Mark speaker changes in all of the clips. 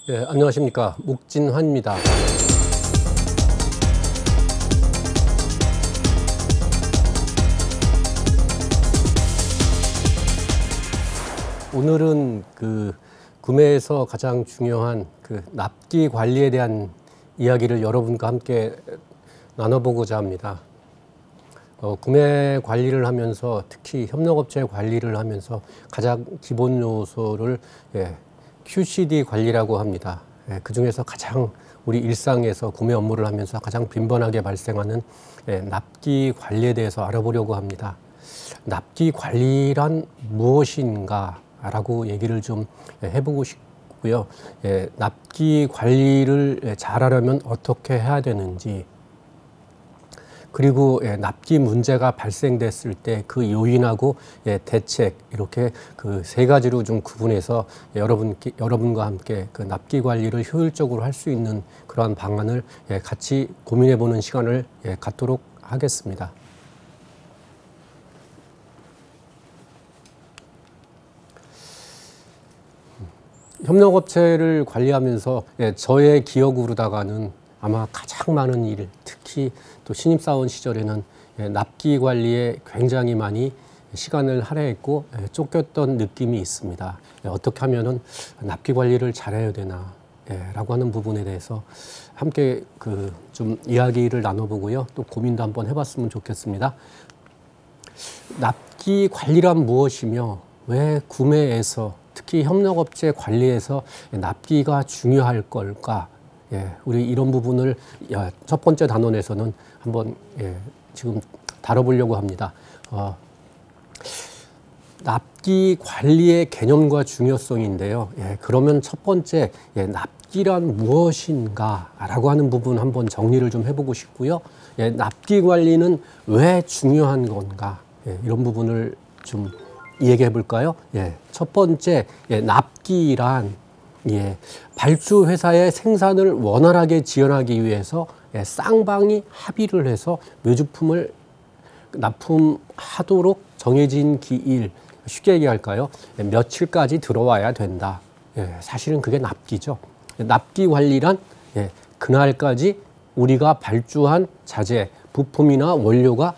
Speaker 1: 예, 안녕하십니까. 묵진환입니다. 오늘은 구매에서 가장 중요한 납기 관리에 대한 이야기를 여러분과 함께 나눠보고자 합니다. 구매 관리를 하면서 특히 협력업체 관리를 하면서 가장 기본 요소를 QCD 관리라고 합니다. 그 중에서 가장 우리 일상에서 구매 업무를 하면서 가장 빈번하게 발생하는 납기 관리에 대해서 알아보려고 합니다. 납기 관리란 무엇인가 라고 얘기를 좀 해보고 싶고요. 납기 관리를 잘하려면 어떻게 해야 되는지, 그리고 납기 문제가 발생됐을 때 그 요인하고 대책, 이렇게 그 세 가지로 좀 구분해서 여러분과 함께 그 납기 관리를 효율적으로 할 수 있는 그러한 방안을 같이 고민해 보는 시간을 갖도록 하겠습니다. 협력업체를 관리하면서 저의 기억으로다가는 아마 가장 많은 일, 특히 또 신입사원 시절에는 납기 관리에 굉장히 많이 시간을 할애했고 쫓겼던 느낌이 있습니다. 어떻게 하면은 납기 관리를 잘해야 되나 라고 하는 부분에 대해서 함께 좀 이야기를 나눠보고요. 또 고민도 한번 해봤으면 좋겠습니다. 납기 관리란 무엇이며 왜 구매에서 특히 협력업체 관리에서 납기가 중요할 걸까? 우리 이런 부분을 첫 번째 단원에서는 한번 지금 다뤄보려고 합니다. 납기 관리의 개념과 중요성인데요. 그러면 첫 번째 납기란 무엇인가 라고 하는 부분 한번 정리를 좀 해보고 싶고요. 납기 관리는 왜 중요한 건가? 이런 부분을 좀 얘기해 볼까요? 첫 번째, 납기란 발주 회사의 생산을 원활하게 지원하기 위해서 쌍방이 합의를 해서 묘주품을 납품하도록 정해진 기일, 쉽게 얘기할까요? 며칠까지 들어와야 된다. 사실은 그게 납기죠. 납기 관리란 그날까지 우리가 발주한 자재, 부품이나 원료가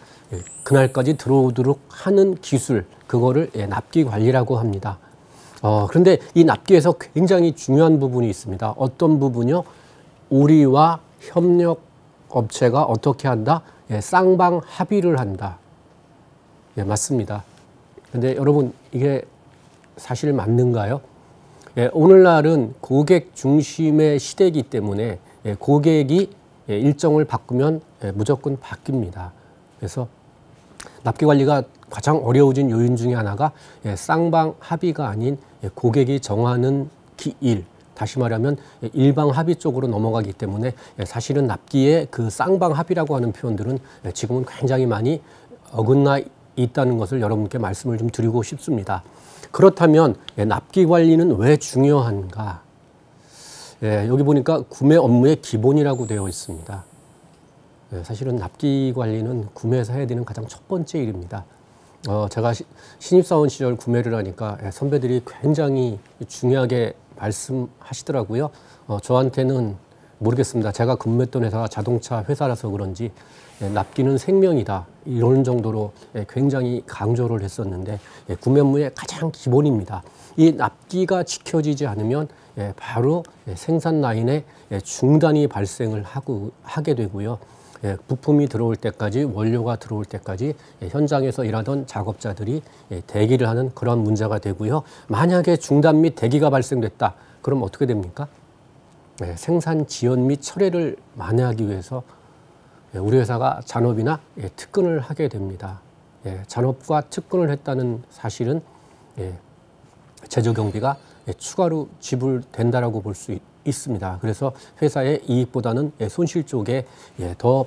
Speaker 1: 그날까지 들어오도록 하는 기술, 그거를 납기 관리라고 합니다. 그런데 이 납기에서 굉장히 중요한 부분이 있습니다. 어떤 부분이요? 우리와 협력업체가 어떻게 한다? 쌍방 합의를 한다. 맞습니다. 근데 여러분, 이게 사실 맞는가요? 오늘날은 고객 중심의 시대이기 때문에 고객이 일정을 바꾸면 무조건 바뀝니다. 그래서 납기 관리가 가장 어려워진 요인 중에 하나가 쌍방 합의가 아닌 고객이 정하는 기일, 다시 말하면 일방 합의 쪽으로 넘어가기 때문에 사실은 납기의 그 쌍방 합의라고 하는 표현들은 지금은 굉장히 많이 어긋나 있다는 것을 여러분께 말씀을 좀 드리고 싶습니다. 그렇다면 납기 관리는 왜 중요한가? 여기 보니까 구매 업무의 기본이라고 되어 있습니다. 사실은 납기 관리는 구매에서 해야 되는 가장 첫 번째 일입니다. 제가 신입사원 시절 구매를 하니까 선배들이 굉장히 중요하게 말씀하시더라고요. 저한테는 모르겠습니다. 제가 근무했던 회사가 자동차 회사라서 그런지 납기는 생명이다, 이런 정도로 굉장히 강조를 했었는데 구매 업무의 가장 기본입니다. 이 납기가 지켜지지 않으면 바로 생산 라인에 중단이 발생을 하게 되고요. 부품이 들어올 때까지, 원료가 들어올 때까지 현장에서 일하던 작업자들이 대기를 하는 그런 문제가 되고요. 만약에 중단 및 대기가 발생됐다, 그럼 어떻게 됩니까? 생산 지연 및 철회를 만회하기 위해서 우리 회사가 잔업이나 특근을 하게 됩니다. 잔업과 특근을 했다는 사실은 제조 경비가 추가로 지불된다라고 볼 수 있습니다. 그래서 회사의 이익보다는 손실 쪽에 더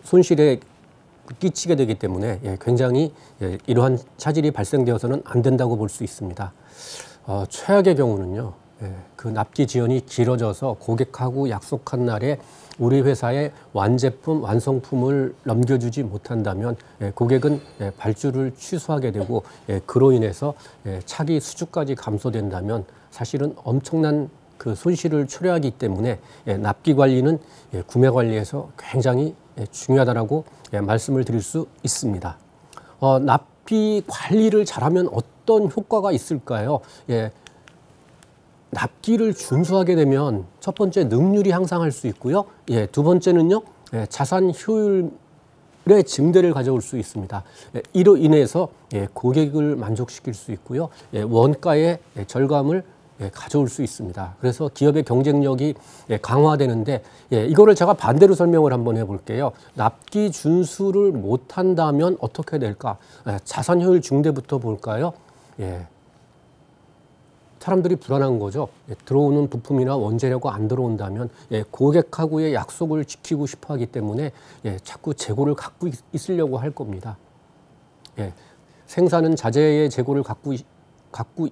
Speaker 1: 손실에 끼치게 되기 때문에 굉장히 이러한 차질이 발생되어서는 안 된다고 볼 수 있습니다. 최악의 경우는요, 그 납기 지연이 길어져서 고객하고 약속한 날에 우리 회사의 완제품, 완성품을 넘겨주지 못한다면 고객은 발주를 취소하게 되고, 그로 인해서 차기 수주까지 감소된다면 사실은 엄청난 그 손실을 초래하기 때문에 납기 관리는 구매 관리에서 굉장히 중요하다라고 말씀을 드릴 수 있습니다. 납기 관리를 잘하면 어떤 효과가 있을까요? 납기를 준수하게 되면 첫 번째 능률이 향상할 수 있고요. 두 번째는요, 자산 효율의 증대를 가져올 수 있습니다. 이로 인해서 고객을 만족시킬 수 있고요. 원가의 절감을 가져올 수 있습니다. 그래서 기업의 경쟁력이 강화되는데, 이거를 제가 반대로 설명을 한번 해볼게요. 납기 준수를 못한다면 어떻게 될까? 자산 효율 증대부터 볼까요? 사람들이 불안한 거죠. 들어오는 부품이나 원재료가 안 들어온다면 고객하고의 약속을 지키고 싶어 하기 때문에 자꾸 재고를 갖고 있으려고 할 겁니다. 생산은 자재의 재고를 갖고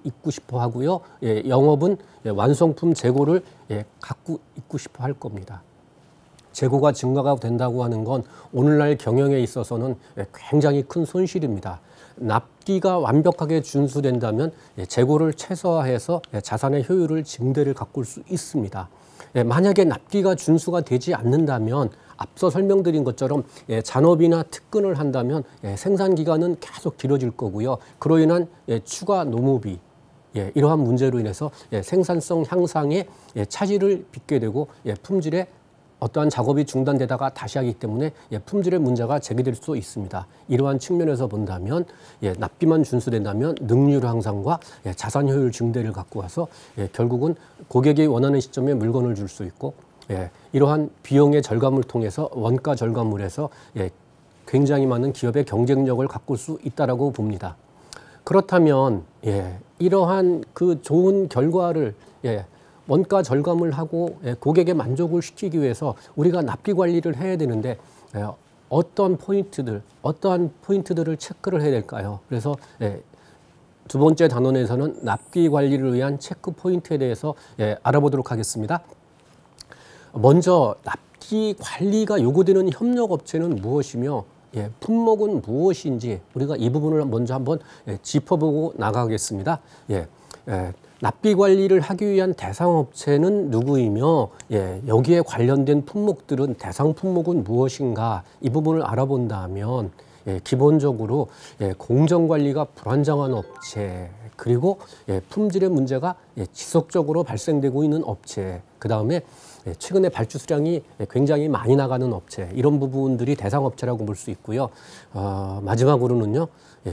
Speaker 1: 있고 싶어 하고요. 영업은 완성품 재고를 갖고 있고 싶어 할 겁니다. 재고가 증가가 된다고 하는 건 오늘날 경영에 있어서는 굉장히 큰 손실입니다. 납기가 완벽하게 준수된다면 재고를 최소화해서 자산의 효율을 증대를 가꿀 수 있습니다. 만약에 납기가 준수가 되지 않는다면 앞서 설명드린 것처럼 잔업이나 특근을 한다면 생산 기간은 계속 길어질 거고요. 그로 인한 추가 노무비, 이러한 문제로 인해서 생산성 향상에 차질을 빚게 되고 품질에 어떠한 작업이 중단되다가 다시 하기 때문에 품질의 문제가 제기될 수 있습니다. 이러한 측면에서 본다면 납기만 준수된다면 능률 향상과 자산 효율 증대를 갖고 와서 결국은 고객이 원하는 시점에 물건을 줄 수 있고 이러한 비용의 절감을 통해서 원가 절감을 해서 굉장히 많은 기업의 경쟁력을 가꿀 수 있다라고 봅니다. 그렇다면 이러한 그 좋은 결과를 원가 절감을 하고 고객의 만족을 시키기 위해서 우리가 납기 관리를 해야 되는데 어떠한 포인트들을 체크를 해야 될까요? 그래서 두 번째 단원에서는 납기 관리를 위한 체크 포인트에 대해서 알아보도록 하겠습니다. 먼저 납기 관리가 요구되는 협력업체는 무엇이며 품목은 무엇인지 우리가 이 부분을 먼저 한번 짚어보고 나가겠습니다. 납기 관리를 하기 위한 대상업체는 누구이며 여기에 관련된 품목들은 대상 품목은 무엇인가 이 부분을 알아본다면 기본적으로 공정관리가 불안정한 업체 그리고 품질의 문제가 지속적으로 발생되고 있는 업체 그 다음에 최근에 발주 수량이 굉장히 많이 나가는 업체 이런 부분들이 대상업체라고 볼 수 있고요. 마지막으로는요.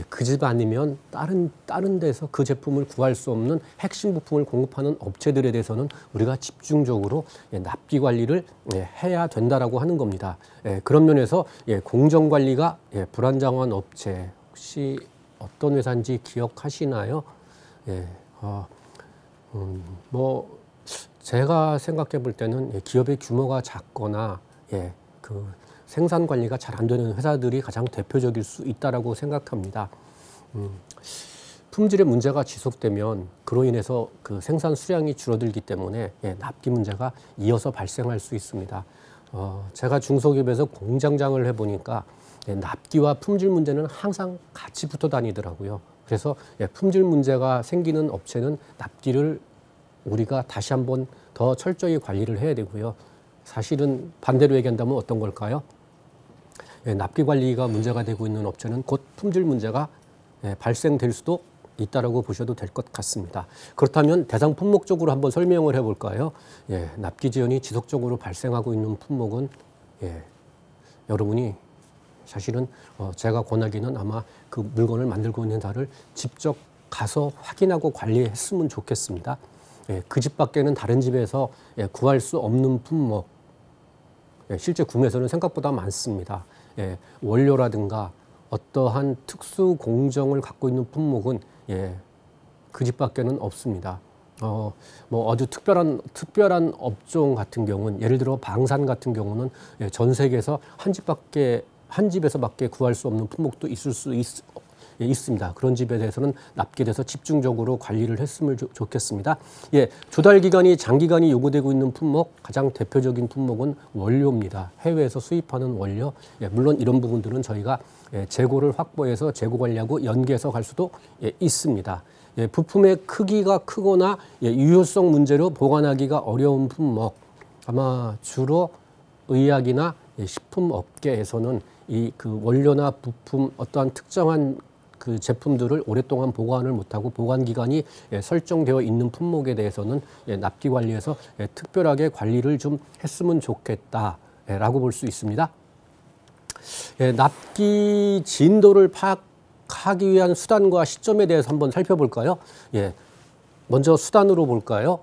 Speaker 1: 그 집 아니면 다른 데서 그 제품을 구할 수 없는 핵심 부품을 공급하는 업체들에 대해서는 우리가 집중적으로 납기 관리를 해야 된다라고 하는 겁니다. 그런 면에서 공정관리가 불안정한 업체 혹시 어떤 회사인지 기억하시나요? 제가 생각해 볼 때는 기업의 규모가 작거나 그 생산 관리가 잘 안 되는 회사들이 가장 대표적일 수 있다라고 생각합니다. 품질의 문제가 지속되면 그로 인해서 그 생산 수량이 줄어들기 때문에 납기 문제가 이어서 발생할 수 있습니다. 제가 중소기업에서 공장장을 해보니까 납기와 품질 문제는 항상 같이 붙어 다니더라고요. 그래서 품질 문제가 생기는 업체는 납기를 우리가 다시 한번 더 철저히 관리를 해야 되고요. 사실은 반대로 얘기한다면 어떤 걸까요? 납기 관리가 문제가 되고 있는 업체는 곧 품질 문제가 발생될 수도 있다라고 보셔도 될 것 같습니다. 그렇다면 대상 품목적으로 한번 설명을 해볼까요? 납기 지연이 지속적으로 발생하고 있는 품목은 여러분이 사실은 제가 권하기는 아마 그 물건을 만들고 있는 회사를 직접 가서 확인하고 관리했으면 좋겠습니다. 그 집 밖에는 다른 집에서 구할 수 없는 품목 실제 구매에서는 생각보다 많습니다. 원료라든가 어떠한 특수 공정을 갖고 있는 품목은 그 집 밖에는 없습니다. 아주 특별한 업종 같은 경우는 예를 들어 방산 같은 경우는 전 세계에서 한 집에서밖에 구할 수 없는 품목도 있을 수 있습니다. 그런 집에 대해서는 납기에 대해서 집중적으로 관리를 했으면 좋겠습니다. 조달 기간이 장기간이 요구되고 있는 품목, 가장 대표적인 품목은 원료입니다. 해외에서 수입하는 원료. 물론 이런 부분들은 저희가 재고를 확보해서 재고 관리하고 연계해서 갈 수도 있습니다. 부품의 크기가 크거나 유효성 문제로 보관하기가 어려운 품목, 아마 주로 의약이나 식품 업계에서는 이 그 원료나 부품 어떠한 특정한 그 제품들을 오랫동안 보관을 못하고 보관 기간이 설정되어 있는 품목에 대해서는 납기 관리에서 특별하게 관리를 좀 했으면 좋겠다라고 볼 수 있습니다. 납기 진도를 파악하기 위한 수단과 시점에 대해서 한번 살펴볼까요? 먼저 수단으로 볼까요?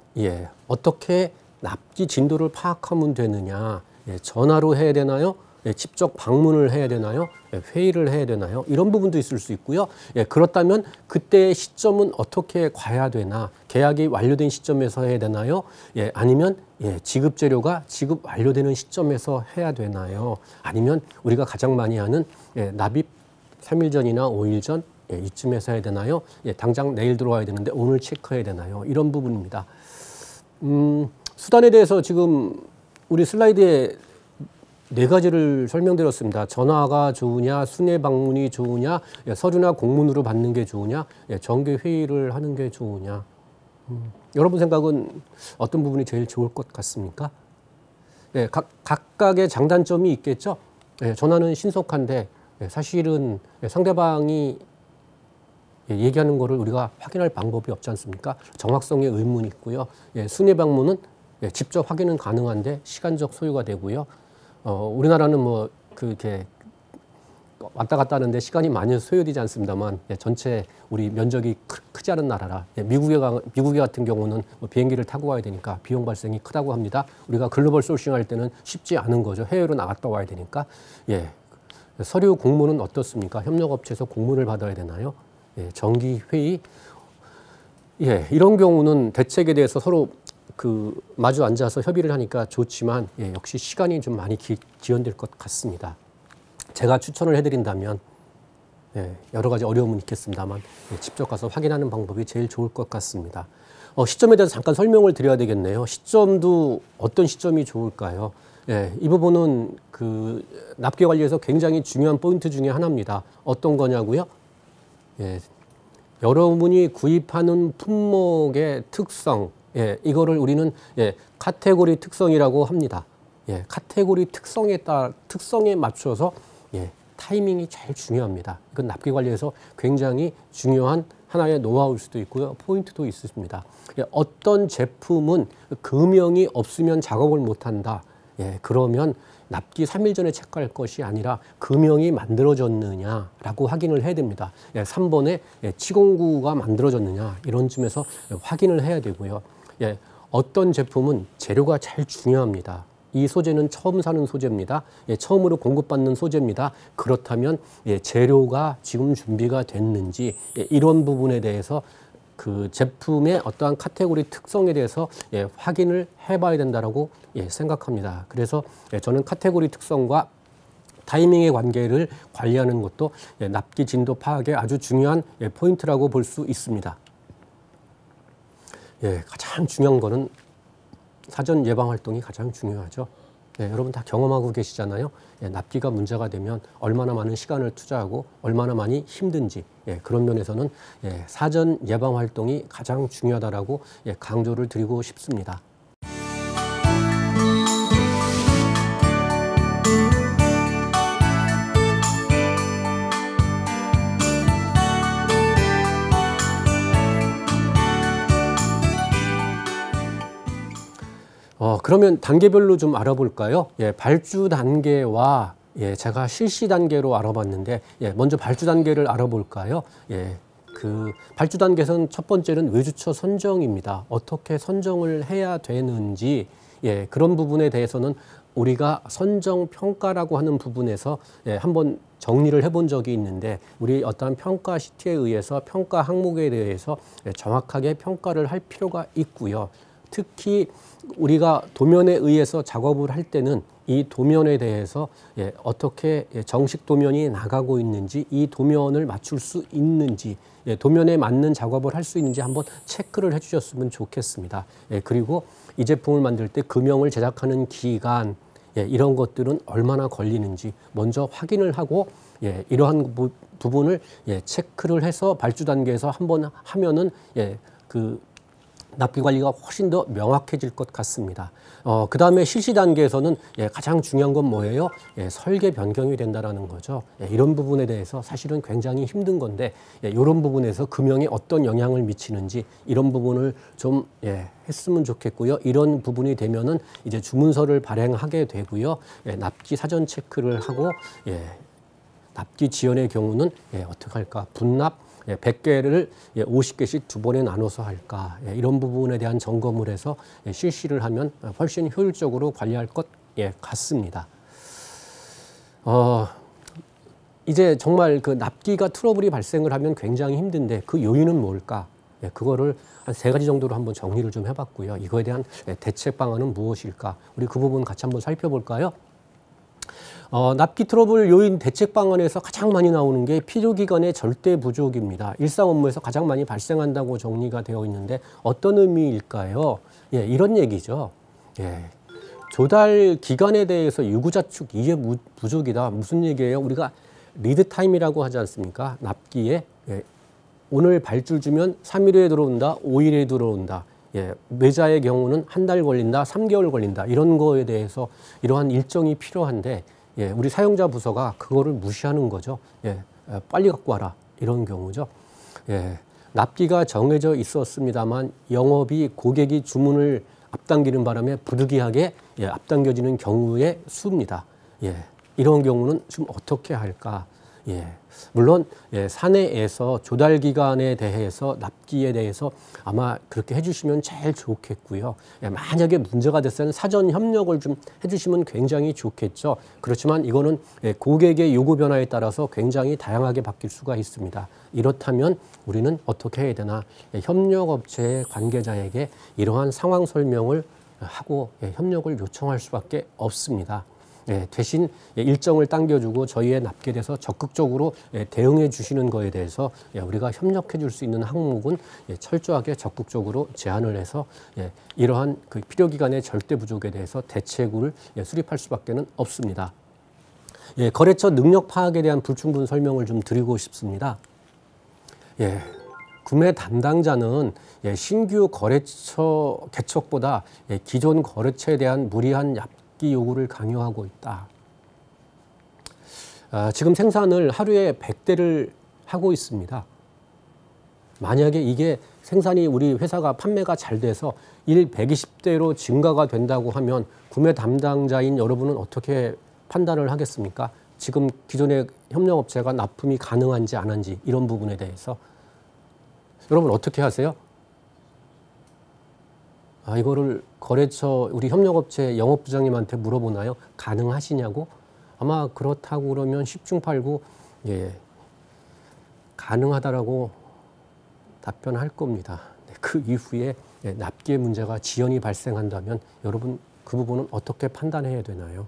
Speaker 1: 어떻게 납기 진도를 파악하면 되느냐? 전화로 해야 되나요? 직접 방문을 해야 되나요? 회의를 해야 되나요? 이런 부분도 있을 수 있고요. 그렇다면 그때의 시점은 어떻게 가야 되나? 계약이 완료된 시점에서 해야 되나요? 아니면 지급 재료가 지급 완료되는 시점에서 해야 되나요? 아니면 우리가 가장 많이 하는 납입 3일 전이나 5일 전 이쯤에서 해야 되나요? 당장 내일 들어와야 되는데 오늘 체크해야 되나요? 이런 부분입니다. 수단에 대해서 지금 우리 슬라이드에 4가지를 설명드렸습니다. 전화가 좋으냐, 순회 방문이 좋으냐, 서류나 공문으로 받는 게 좋으냐, 정기 회의를 하는 게 좋으냐. 여러분 생각은 어떤 부분이 제일 좋을 것 같습니까? 각각의 장단점이 있겠죠. 전화는 신속한데 사실은 상대방이 얘기하는 거를 우리가 확인할 방법이 없지 않습니까? 정확성에 의문이 있고요. 순회 방문은 직접 확인은 가능한데 시간적 소요가 되고요. 우리나라는 뭐 그렇게 왔다 갔다 하는데 시간이 많이 소요되지 않습니다만 전체 우리 면적이 크지 않은 나라라 미국에 같은 경우는 뭐 비행기를 타고 와야 되니까 비용 발생이 크다고 합니다. 우리가 글로벌 소싱 할 때는 쉽지 않은 거죠. 해외로 나갔다 와야 되니까. 서류 공문은 어떻습니까? 협력업체에서 공문을 받아야 되나요? 정기 회의 이런 경우는 대책에 대해서 서로 마주 앉아서 협의를 하니까 좋지만 역시 시간이 좀 많이 지연될 것 같습니다. 제가 추천을 해드린다면 여러 가지 어려움은 있겠습니다만 직접 가서 확인하는 방법이 제일 좋을 것 같습니다. 시점에 대해서 잠깐 설명을 드려야 되겠네요. 시점도 어떤 시점이 좋을까요? 이 부분은 그 납기 관리에서 굉장히 중요한 포인트 중에 하나입니다. 어떤 거냐고요? 여러분이 구입하는 품목의 특성, 이거를 우리는 카테고리 특성이라고 합니다. 카테고리 특성에 맞춰서 타이밍이 제일 중요합니다. 이건 납기 관리에서 굉장히 중요한 하나의 노하우일 수도 있고요. 포인트도 있습니다. 어떤 제품은 금형이 없으면 작업을 못한다. 그러면 납기 3일 전에 체크할 것이 아니라 금형이 만들어졌느냐라고 확인을 해야 됩니다. 3번에 치공구가 만들어졌느냐 이런 쯤에서 확인을 해야 되고요. 어떤 제품은 재료가 제일 중요합니다. 이 소재는 처음 사는 소재입니다. 처음으로 공급받는 소재입니다. 그렇다면 재료가 지금 준비가 됐는지 이런 부분에 대해서 그 제품의 어떠한 카테고리 특성에 대해서 확인을 해봐야 된다라고 생각합니다. 그래서 저는 카테고리 특성과 타이밍의 관계를 관리하는 것도 납기 진도 파악의 아주 중요한 포인트라고 볼 수 있습니다. 가장 중요한 거는 사전 예방 활동이 가장 중요하죠. 여러분 다 경험하고 계시잖아요. 납기가 문제가 되면 얼마나 많은 시간을 투자하고 얼마나 많이 힘든지 그런 면에서는 사전 예방 활동이 가장 중요하다라고 강조를 드리고 싶습니다. 그러면 단계별로 좀 알아볼까요? 발주 단계와 제가 실시 단계로 알아봤는데 먼저 발주 단계를 알아볼까요? 그 발주 단계에서는 첫 번째는 외주처 선정입니다. 어떻게 선정을 해야 되는지 그런 부분에 대해서는 우리가 선정 평가라고 하는 부분에서 한번 정리를 해본 적이 있는데 우리 어떠한 평가 시트에 의해서 평가 항목에 대해서 정확하게 평가를 할 필요가 있고요. 특히 우리가 도면에 의해서 작업을 할 때는 이 도면에 대해서 어떻게 정식 도면이 나가고 있는지 이 도면을 맞출 수 있는지 도면에 맞는 작업을 할 수 있는지 한번 체크를 해주셨으면 좋겠습니다. 그리고 이 제품을 만들 때 금형을 제작하는 기간 이런 것들은 얼마나 걸리는지 먼저 확인을 하고 예, 이러한 부분을 예, 체크를 해서 발주 단계에서 한번 하면은 예, 그 납기 관리가 훨씬 더 명확해질 것 같습니다. 그 다음에 실시 단계에서는 예, 가장 중요한 건 뭐예요? 예, 설계 변경이 된다라는 거죠. 예, 이런 부분에 대해서 사실은 굉장히 힘든 건데 예, 이런 부분에서 금형에 어떤 영향을 미치는지 이런 부분을 좀 예, 했으면 좋겠고요. 이런 부분이 되면은 이제 주문서를 발행하게 되고요. 예, 납기 사전 체크를 하고 예, 납기 지연의 경우는 예, 어떻게 할까? 분납 100개를 50개씩 두 번에 나눠서 할까? 이런 부분에 대한 점검을 해서 실시를 하면 훨씬 효율적으로 관리할 것 같습니다. 이제 정말 그 납기가 트러블이 발생을 하면 굉장히 힘든데 그 요인은 뭘까? 그거를 한 3가지 정도로 한번 정리를 좀 해봤고요. 이거에 대한 대책 방안은 무엇일까? 우리 그 부분 같이 한번 살펴볼까요? 납기 트러블 요인 대책 방안에서 가장 많이 나오는 게 필요기간의 절대 부족입니다. 일상 업무에서 가장 많이 발생한다고 정리가 되어 있는데 어떤 의미일까요? 예, 이런 얘기죠. 예, 조달 기간에 대해서 유구자축 이해 부족이다. 무슨 얘기예요? 우리가 리드 타임이라고 하지 않습니까? 납기에 예, 오늘 발주를 주면 3일에 들어온다, 5일에 들어온다. 예, 매자의 경우는 한 달 걸린다, 3개월 걸린다. 이런 거에 대해서 이러한 일정이 필요한데 예, 우리 사용자 부서가 그거를 무시하는 거죠. 예, 빨리 갖고 와라. 이런 경우죠. 예, 납기가 정해져 있었습니다만 영업이 고객이 주문을 앞당기는 바람에 부득이하게 예, 앞당겨지는 경우의 수입니다. 예, 이런 경우는 좀 어떻게 할까? 예, 물론 예, 사내에서 조달 기간에 대해서 납기에 대해서 아마 그렇게 해주시면 제일 좋겠고요. 예, 만약에 문제가 됐으면 사전 협력을 좀 해주시면 굉장히 좋겠죠. 그렇지만 이거는 예, 고객의 요구 변화에 따라서 굉장히 다양하게 바뀔 수가 있습니다. 이렇다면 우리는 어떻게 해야 되나? 예, 협력업체 관계자에게 이러한 상황 설명을 하고 예, 협력을 요청할 수밖에 없습니다. 예, 대신 일정을 당겨주고 저희의 납기에 대해서 적극적으로 대응해 주시는 거에 대해서 우리가 협력해 줄 수 있는 항목은 철저하게 적극적으로 제안을 해서 이러한 그 필요기간의 절대 부족에 대해서 대책을 수립할 수밖에 없습니다. 예, 거래처 능력 파악에 대한 불충분 설명을 좀 드리고 싶습니다. 예, 구매 담당자는 신규 거래처 개척보다 기존 거래처에 대한 무리한 납기 요구를 강요하고 있다. 지금 생산을 하루에 100대를 하고 있습니다. 만약에 이게 생산이 우리 회사가 판매가 잘 돼서 일 120대로 증가가 된다고 하면 구매 담당자인 여러분은 어떻게 판단을 하겠습니까? 지금 기존의 협력업체가 납품이 가능한지 안 한지 이런 부분에 대해서 여러분 어떻게 하세요? 이거를 거래처 우리 협력업체 영업부장님한테 물어보나요? 가능하시냐고? 아마 그렇다고 그러면 10중 8구 예, 가능하다라고 답변할 겁니다. 그 이후에 납기의 문제가 지연이 발생한다면 여러분 그 부분은 어떻게 판단해야 되나요?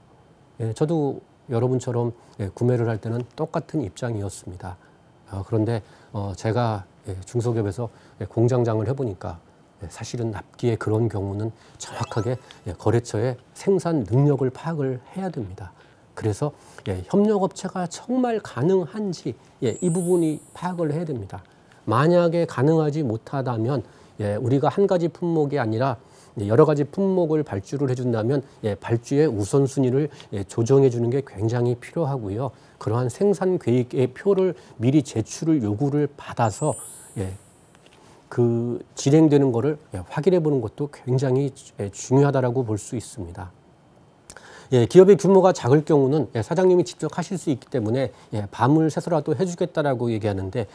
Speaker 1: 저도 여러분처럼 구매를 할 때는 똑같은 입장이었습니다. 그런데 제가 중소기업에서 공장장을 해보니까 사실은 납기의 그런 경우는 정확하게 거래처의 생산 능력을 파악을 해야 됩니다. 그래서 협력업체가 정말 가능한지 이 부분이 파악을 해야 됩니다. 만약에 가능하지 못하다면 우리가 한 가지 품목이 아니라 여러 가지 품목을 발주를 해준다면 발주의 우선순위를 조정해 주는 게 굉장히 필요하고요. 그러한 생산 계획의 표를 미리 제출을 요구를 받아서 그 진행되는 거를 확인해 보는 것도 굉장히 중요하다라고 볼 수 있습니다. 기업의 규모가 작을 경우는 사장님이 직접 하실 수 있기 때문에 밤을 새서라도 해주겠다라고 얘기하는데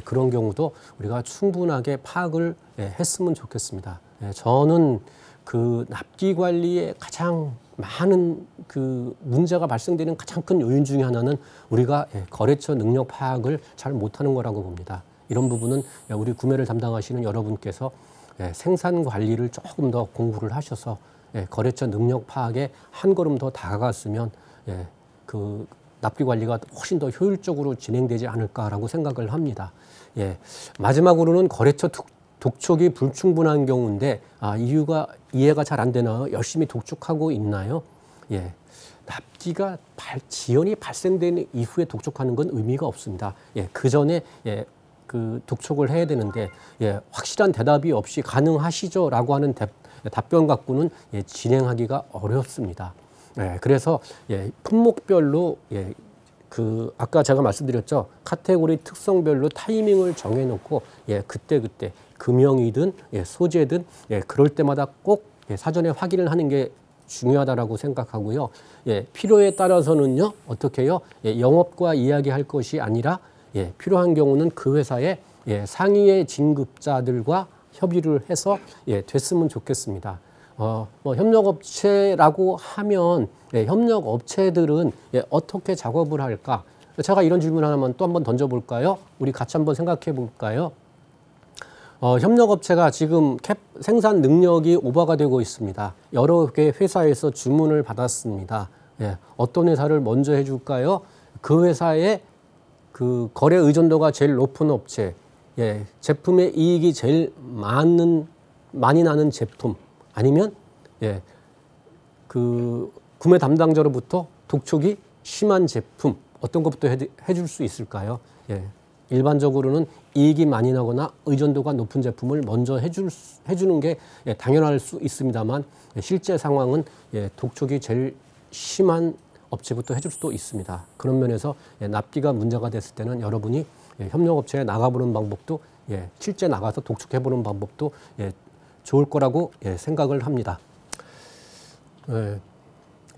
Speaker 1: 그런 경우도 우리가 충분하게 파악을 했으면 좋겠습니다. 저는 그 납기 관리에 가장 많은 그 문제가 발생되는 가장 큰 요인 중에 하나는 우리가 거래처 능력 파악을 잘 못하는 거라고 봅니다. 이런 부분은 우리 구매를 담당하시는 여러분께서 생산 관리를 조금 더 공부를 하셔서 거래처 능력 파악에 한 걸음 더 다가갔으면 그 납기 관리가 훨씬 더 효율적으로 진행되지 않을까라고 생각을 합니다. 마지막으로는 거래처 독촉이 불충분한 경우인데 이유가 이해가 잘 안 되나요? 열심히 독촉하고 있나요? 예, 납기가 지연이 발생된 이후에 독촉하는 건 의미가 없습니다. 예, 그 전에 예, 그 독촉을 해야 되는데 예, 확실한 대답이 없이 가능하시죠라고 하는 답변 갖고는 예, 진행하기가 어렵습니다. 예, 그래서 예, 품목별로 예, 그 아까 제가 말씀드렸죠. 카테고리 특성별로 타이밍을 정해놓고 예, 그때 금형이든 예, 소재든 예, 그럴 때마다 꼭 예, 사전에 확인을 하는 게 중요하다라고 생각하고요. 예, 필요에 따라서는요, 어떻게 해요? 예, 영업과 이야기할 것이 아니라 예, 필요한 경우는 그 회사의 예, 상위의 진급자들과 협의를 해서 예, 됐으면 좋겠습니다. 뭐 협력업체라고 하면 예, 협력업체들은 예, 어떻게 작업을 할까? 제가 이런 질문 하나만 또 한번 던져볼까요? 우리 같이 한번 생각해 볼까요? 협력업체가 지금 생산 능력이 오버가 되고 있습니다. 여러 개 회사에서 주문을 받았습니다. 예, 어떤 회사를 먼저 해줄까요? 그 회사의 그 거래 의존도가 제일 높은 업체, 예, 제품의 이익이 제일 많이 나는 제품, 아니면 예, 그 구매 담당자로부터 독촉이 심한 제품, 어떤 것부터 해줄 수 있을까요? 예, 일반적으로는 이익이 많이 나거나 의존도가 높은 제품을 먼저 해주는 게 예, 당연할 수 있습니다만 예, 실제 상황은 예, 독촉이 제일 심한 업체부터 해줄 수도 있습니다. 그런 면에서 예, 납기가 문제가 됐을 때는 여러분이 예, 협력업체에 나가보는 방법도 예, 실제 나가서 독촉해보는 방법도 예, 좋을 거라고 예, 생각을 합니다. 예,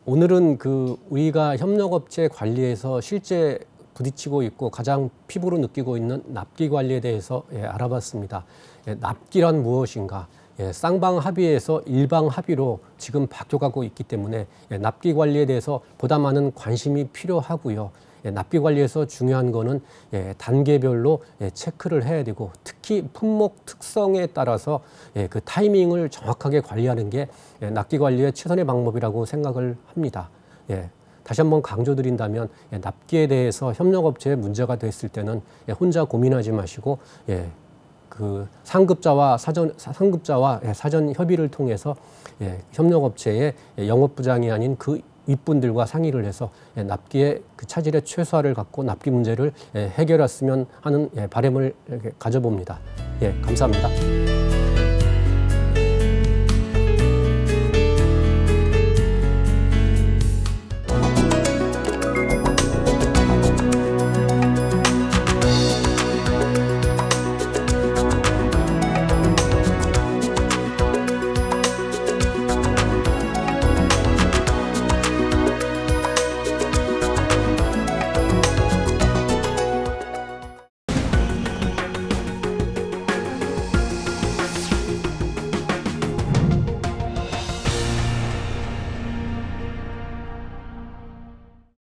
Speaker 1: 오늘은 그 우리가 협력업체 관리에서 실제 부딪히고 있고 가장 피부로 느끼고 있는 납기 관리에 대해서 예, 알아봤습니다. 예, 납기란 무엇인가? 예, 쌍방 합의에서 일방 합의로 지금 바뀌어가고 있기 때문에 예, 납기 관리에 대해서 보다 많은 관심이 필요하고요. 예, 납기 관리에서 중요한 거는 예, 단계별로 예, 체크를 해야 되고 특히 품목 특성에 따라서 예, 그 타이밍을 정확하게 관리하는 게 예, 납기 관리의 최선의 방법이라고 생각을 합니다. 예, 다시 한번 강조드린다면 예, 납기에 대해서 협력업체에 문제가 됐을 때는 예, 혼자 고민하지 마시고 예, 그 상급자와 사전 협의를 통해서 예, 협력업체의 영업부장이 아닌 그 윗분들과 상의를 해서 예, 납기의 그 차질의 최소화를 갖고 납기 문제를 예, 해결했으면 하는 예, 바람을 가져봅니다. 예, 감사합니다.